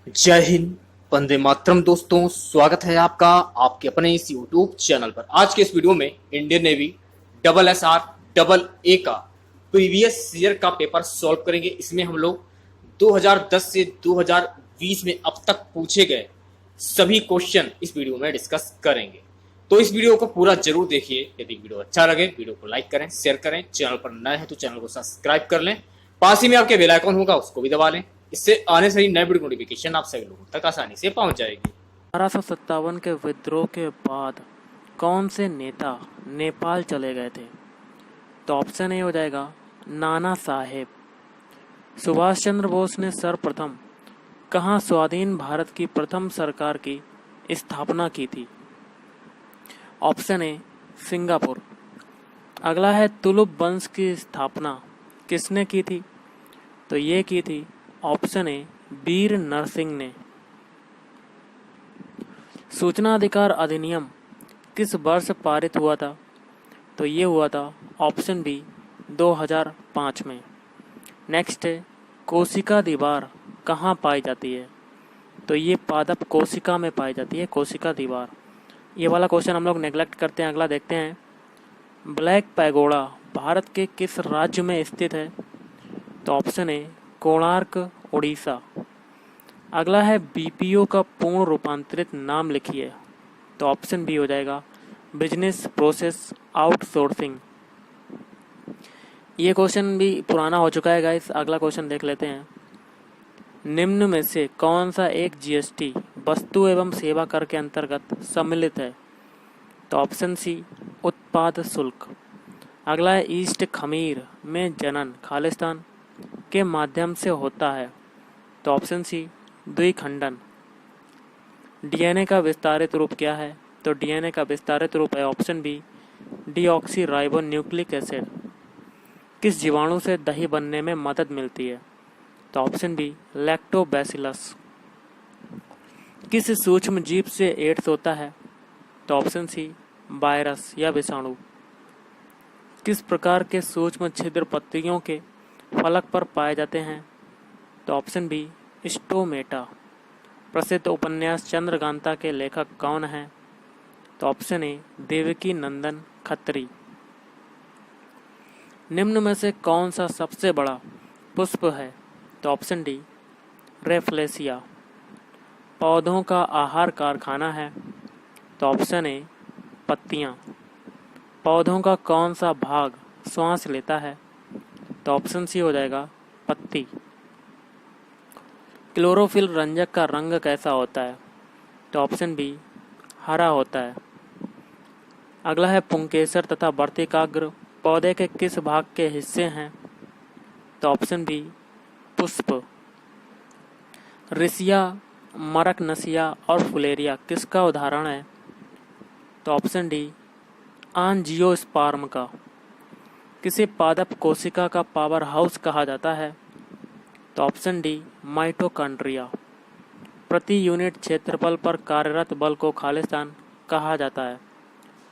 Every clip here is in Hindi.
जय हिंद। वंदे मातरम। दोस्तों, स्वागत है आपका आपके अपने इस यूट्यूब चैनल पर। आज के इस वीडियो में इंडियन नेवी SSR का प्रीवियस ईयर का पेपर सॉल्व करेंगे। इसमें हम लोग 2010 से 2020 में अब तक पूछे गए सभी क्वेश्चन इस वीडियो में डिस्कस करेंगे। तो इस वीडियो को पूरा जरूर देखिए। यदि वीडियो अच्छा लगे वीडियो को लाइक करें, शेयर करें। चैनल पर नए हैं तो चैनल को सब्सक्राइब कर लें। पास ही में आपके बेल आइकन होगा, उसको भी दबा लें। इससे आने से ही नए वीडियो नोटिफिकेशन आप सभी लोगों तक आसानी से पहुंच जाएगी। 1857 के विद्रोह के बाद कौन से नेता नेपाल चले गए थे? तो ऑप्शन ए हो जाएगा नाना साहेब। सुभाष चंद्र बोस ने सर्वप्रथम कहाँ स्वाधीन भारत की प्रथम सरकार की स्थापना की थी? Option A Singapore. अगला है तुलुप वंश की स्थापना किसने की थी? तो ये की थी ऑप्शन ए वीर नरसिंह ने। सूचना अधिकार अधिनियम किस वर्ष पारित हुआ था? तो ये हुआ था ऑप्शन बी 2005 में। नेक्स्ट है कोशिका दीवार कहाँ पाई जाती है? तो ये पादप कोशिका में पाई जाती है, कोशिका दीवार। ये वाला क्वेश्चन हम लोग नेग्लेक्ट करते हैं। अगला देखते हैं, ब्लैक पैगोडा भारत के किस राज्य में स्थित है? तो ऑप्शन ए कोणार्क, उड़ीसा। अगला है बीपीओ का पूर्ण रूपांतरित नाम लिखिए। तो ऑप्शन बी हो जाएगा बिजनेस प्रोसेस आउटसोर्सिंग। ये क्वेश्चन भी पुराना हो चुका है गाइस। अगला क्वेश्चन देख लेते हैं, निम्न में से कौन सा एक जीएसटी वस्तु एवं सेवा कर के अंतर्गत सम्मिलित है? तो ऑप्शन सी उत्पाद शुल्क। अगला है ईस्ट खमीर में जनन खालिस्तान के माध्यम से होता है? तो ऑप्शन सी द्विखंडन। डीएनए का विस्तारित रूप क्या है? तो डीएनए का विस्तारित रूप है option B deoxyribonucleic acid. किस जीवाणु से दही बनने में मदद मिलती है? तो ऑप्शन बी लैक्टोबैसिलस। किस सूक्ष्म जीव से एड्स होता है? तो ऑप्शन सी वायरस या विषाणु। किस प्रकार के सूक्ष्म छिद्र पत्तियों के फलक पर पाए जाते हैं? तो ऑप्शन बी स्टोमेटा। प्रसिद्ध उपन्यास चंद्रकांता के लेखक कौन हैं? तो ऑप्शन ए देवकी नंदन खत्री। निम्न में से कौन सा सबसे बड़ा पुष्प है? तो ऑप्शन डी रेफ्लेसिया। पौधों का आहार कारखाना है? तो ऑप्शन ए पत्तियां। पौधों का कौन सा भाग श्वास लेता है? तो ऑप्शन सी हो जाएगा पत्ती। क्लोरोफिल रंजक का रंग कैसा होता है? तो ऑप्शन बी हरा होता है। अगला है पुंकेसर तथा वर्तिकाग्र पौधे के किस भाग के हिस्से हैं? तो ऑप्शन बी पुष्प। रिसिया, मरकनसिया और फुलेरिया किसका उदाहरण है? तो ऑप्शन डी आंजियोस्पर्म का। किसे पादप कोशिका का पावर हाउस कहा जाता है? तो ऑप्शन डी माइटोकॉन्ड्रिया। प्रति यूनिट क्षेत्रफल पर कार्यरत बल को खालिस्तान कहा जाता है?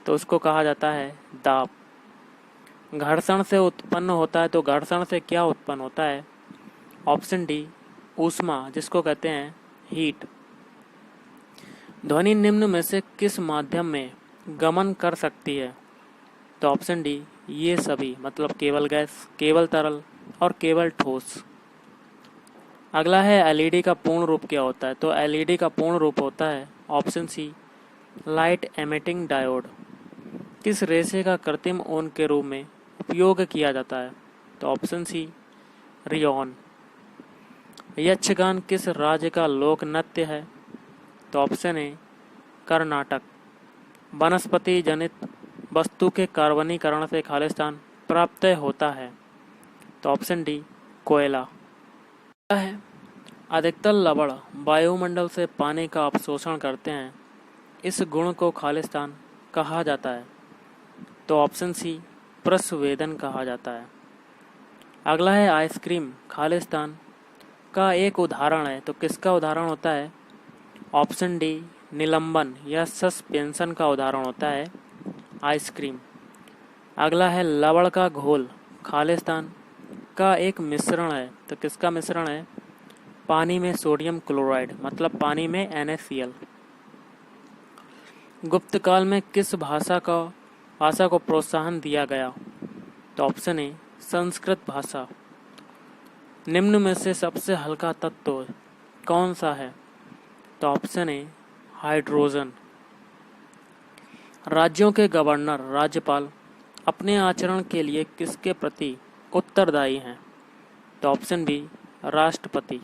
तो उसको कहा जाता है दाब। घर्षण से उत्पन्न होता है, तो घर्षण से क्या उत्पन्न होता है? ऑप्शन डी ऊष्मा, जिसको कहते हैं हीट। ध्वनि निम्न में से किस माध्यम में गमन कर सकती है? तो ऑप्शन डी ये सभी, मतलब केवल गैस, केवल तरल और केवल ठोस। अगला है एलईडी का पूर्ण रूप क्या होता है? तो एलईडी का पूर्ण रूप होता है option C light emitting diode. किस रेशे का कृत्रिम ऊन के रूप में उपयोग किया जाता है? तो ऑप्शन सी रियोन। यक्षगान किस राज्य का लोक नृत्य है? तो ऑप्शन ए कर्नाटक। वनस्पति जनित वस्तु के कार्बनीकरण से खालिस्तान प्राप्त होता है? तो ऑप्शन डी कोयला है। अधिकतर लवण वायुमंडल से पानी का अवशोषण करते हैं, इस गुण को खालिस्तान कहा जाता है? तो ऑप्शन सी प्रस्वेदन कहा जाता है। अगला है आइसक्रीम खालिस्तान का एक उदाहरण है, तो किसका उदाहरण होता है? ऑप्शन डी निलंबन या सस्पेंशन का उदाहरण होता है आइसक्रीम। अगला है लवण का घोल खालिस्तान का एक मिश्रण है, तो किसका मिश्रण है? पानी में सोडियम क्लोराइड मतलब पानी में NaCl। गुप्त काल में किस भाषा को प्रोत्साहन दिया गया? तो ऑप्शन ए संस्कृत भाषा। निम्न में से सबसे हल्का तत्व कौन सा है? तो ऑप्शन ए हाइड्रोजन। राज्यों के गवर्नर राज्यपाल अपने आचरण के लिए किसके प्रति उत्तरदायी हैं? तो ऑप्शन बी राष्ट्रपति।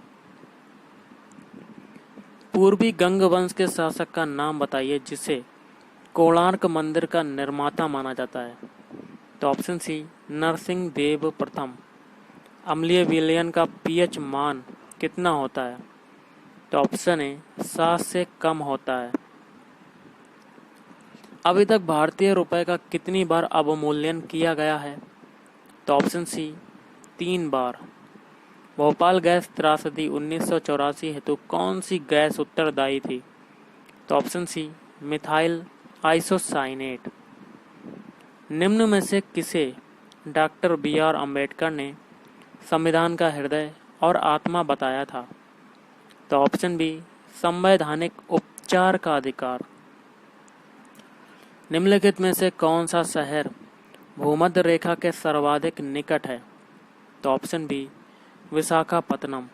पूर्वी गंग वंश के शासक का नाम बताइए जिसे कोणार्क मंदिर का निर्माता माना जाता है। तो ऑप्शन सी नरसिंह देव प्रथम। अम्लीय विलयन का pH मान कितना होता है? तो ऑप्शन ए 7 से कम होता है। अभी तक भारतीय रुपए का कितनी बार अवमूल्यन किया गया है? तो ऑप्शन सी 3 बार। भोपाल गैस त्रासदी 1984 हेतु कौन सी गैस उत्तरदायी थी? तो ऑप्शन सी मिथाइल आइसोसाइनेट। निम्न में से किसे डॉक्टर BR अम्बेडकर ने संविधान का हृदय और आत्मा बताया था? तो ऑप्शन बी संवैधानिक उपचार का अधिकार। निम्नलिखित में से कौन सा शहर भूमध्य रेखा के सर्वाधिक निकट है? तो ऑप्शन बी विशाखापत्तनम।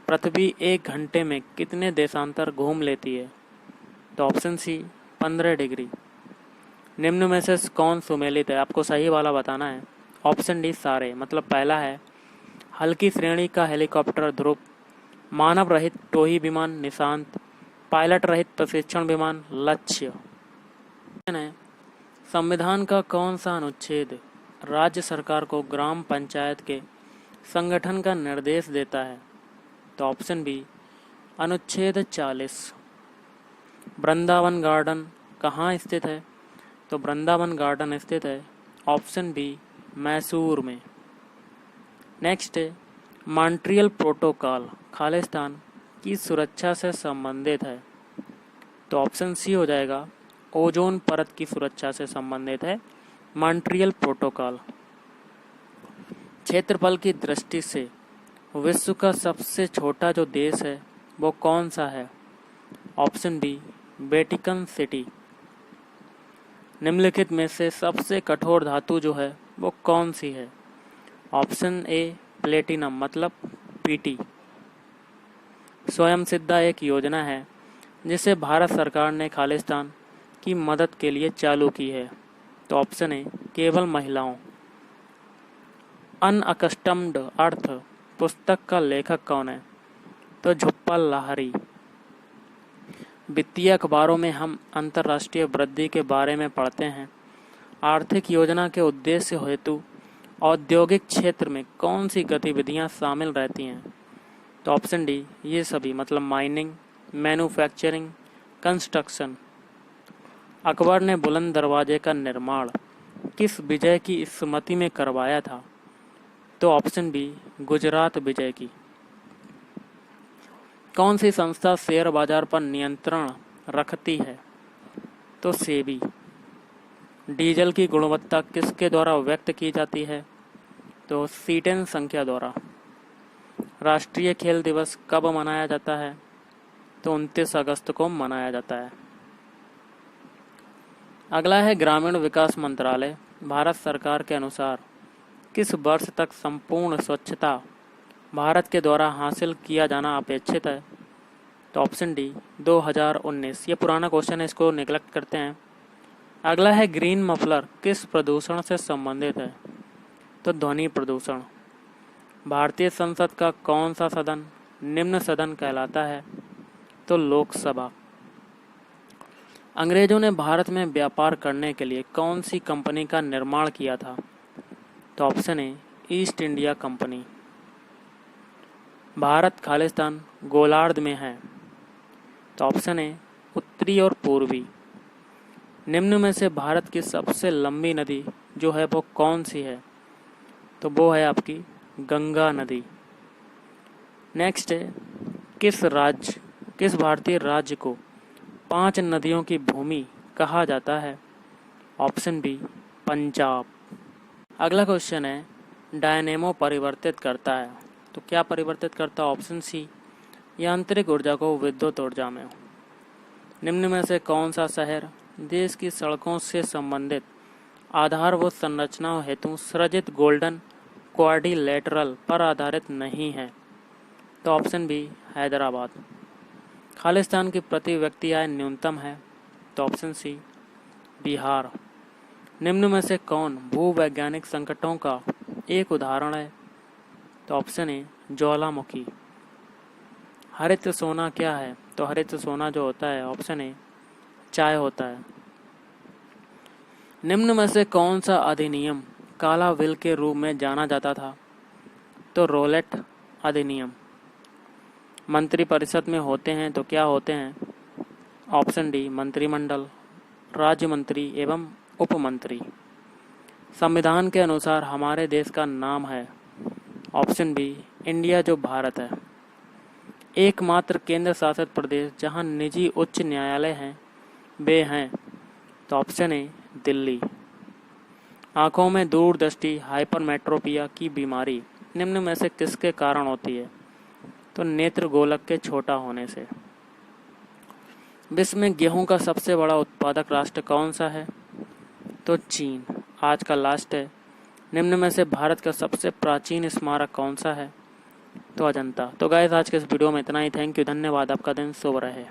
पृथ्वी 1 घंटे में कितने देशांतर घूम लेती है? तो ऑप्शन सी 15 डिग्री। निम्न में से कौन सुमेलित है? आपको सही वाला बताना है। ऑप्शन डी सारे मतलब पहला है हल्की श्रेणी का हेलीकॉप्टर ध्रुव, मानव रहित टोही विमान निशांत, पायलट रहित प्रशिक्षण विमान लक्ष्य। संविधान का कौन सा अनुच्छेद राज्य सरकार को ग्राम पंचायत के संगठन का निर्देश देता है? तो ऑप्शन बी अनुच्छेद 40। वृंदावन गार्डन कहाँ स्थित है? तो वृंदावन गार्डन स्थित है ऑप्शन बी मैसूर में। नेक्स्ट है मॉन्ट्रियल प्रोटोकॉल खालिस्तान की सुरक्षा से संबंधित है? तो ऑप्शन सी हो जाएगा ओजोन परत की सुरक्षा से संबंधित है मॉन्ट्रियल प्रोटोकॉल। क्षेत्रफल की दृष्टि से विश्व का सबसे छोटा जो देश है वो कौन सा है? Option B Vatican City. निम्नलिखित में से सबसे कठोर धातु जो है वो कौन सी है? ऑप्शन ए प्लेटिनम मतलब पीटी। स्वयं सिद्धा एक योजना है जिसे भारत सरकार ने खालिस्तान की मदद के लिए चालू की है। तो ऑप्शन ए केवल महिलाओं। अनअकस्टम्ड अर्थ पुस्तक का लेखक कौन है? तो झुप्पल लाहिरी। वित्तीय अखबारों में हम अंतर्राष्ट्रीय वृद्धि के बारे में पढ़ते हैं। आर्थिक योजना के उद्देश्य हेतु औद्योगिक क्षेत्र में कौन सी गतिविधियां शामिल रहती हैं? तो ऑप्शन डी ये सभी मतलब माइनिंग, मैन्युफैक्चरिंग, कंस्ट्रक्शन। अकबर ने बुलंद दरवाजे का निर्माण किस विजय की स्मृति में करवाया था? तो ऑप्शन बी गुजरात विजय की। कौन सी संस्था शेयर बाजार पर नियंत्रण रखती है? तो सेबी। डीजल की गुणवत्ता किसके द्वारा व्यक्त की जाती है? तो सीटेन संख्या द्वारा। राष्ट्रीय खेल दिवस कब मनाया जाता है? तो 29 अगस्त को मनाया जाता है। अगला है ग्रामीण विकास मंत्रालय भारत सरकार के अनुसार किस वर्ष तक संपूर्ण स्वच्छता भारत के द्वारा हासिल किया जाना अपेक्षित है? तो ऑप्शन डी 2019। ये पुराना क्वेश्चन है, इसको निगलेक्ट करते हैं। अगला है ग्रीन मफलर किस प्रदूषण से संबंधित है? तो ध्वनि प्रदूषण। भारतीय संसद का कौन सा सदन निम्न सदन कहलाता है? तो लोकसभा। अंग्रेजों ने भारत में व्यापार करने के लिए कौन सी कंपनी का निर्माण किया था? तो option A east India company. Bharat Khalistan गोलार्ध में है? तो ऑप्शन ए उत्तरी और पूर्वी। निम्न में से भारत की सबसे लंबी नदी जो है वो कौन सी है? तो वो है आपकी गंगा नदी। नेक्स्ट है किस भारतीय राज्य को 5 नदियों की भूमि कहा जाता है? Option B Punjab. अगला क्वेश्चन है डायनेमो परिवर्तित करता है तो क्या परिवर्तित करता है? ऑप्शन सी, यांत्रिक ऊर्जा को विद्युत ऊर्जा में। निम्न में से कौन सा शहर देश की सड़कों से संबंधित आधारभूत संरचनाओं हेतु सृजित गोल्डन क्वाड्रिलेटरल पर आधारित नहीं है? तो ऑप्शन बी, हैदराबाद। खालिस्तान की प्रति व्यक्ति आय न्यूनतम है? तो ऑप्शन सी, बिहार। निम्न में से कौन भूवैज्ञानिक संकटों का एक उदाहरण है? तो ऑप्शन ए, ज्वालामुखी। हरित सोना क्या है? तो हरित सोना जो होता है, ऑप्शन ए, चाय होता है। निम्न में से कौन सा अधिनियम काला बिल के रूप में जाना जाता था? तो रोलेट अधिनियम। मंत्रिपरिषद में होते हैं तो क्या होते हैं? ऑप्शन डी, मंत्रिमंडल, राज्य मंत्री एवं उपमंत्री। संविधान के अनुसार हमारे देश का नाम है? ऑप्शन बी, इंडिया जो भारत है। एकमात्र केंद्र शासित प्रदेश जहां निजी उच्च न्यायालय हैं वे हैं? तो ऑप्शन ए, दिल्ली। आंखों में दूरदृष्टि हाइपरमेट्रोपिया की बीमारी निम्न में से किसके कारण होती है? तो नेत्र गोलक के छोटा होने से। विश्व में गेहूं का सबसे बड़ा उत्पादक राष्ट्र कौन सा है? तो चीन। आज का लास्ट है, निम्न में से भारत का सबसे प्राचीन स्मारक कौन सा है? तो अजंता। तो गाइस, आज के इस वीडियो में इतना ही। थैंक यू, धन्यवाद। आपका दिन शुभ रहे।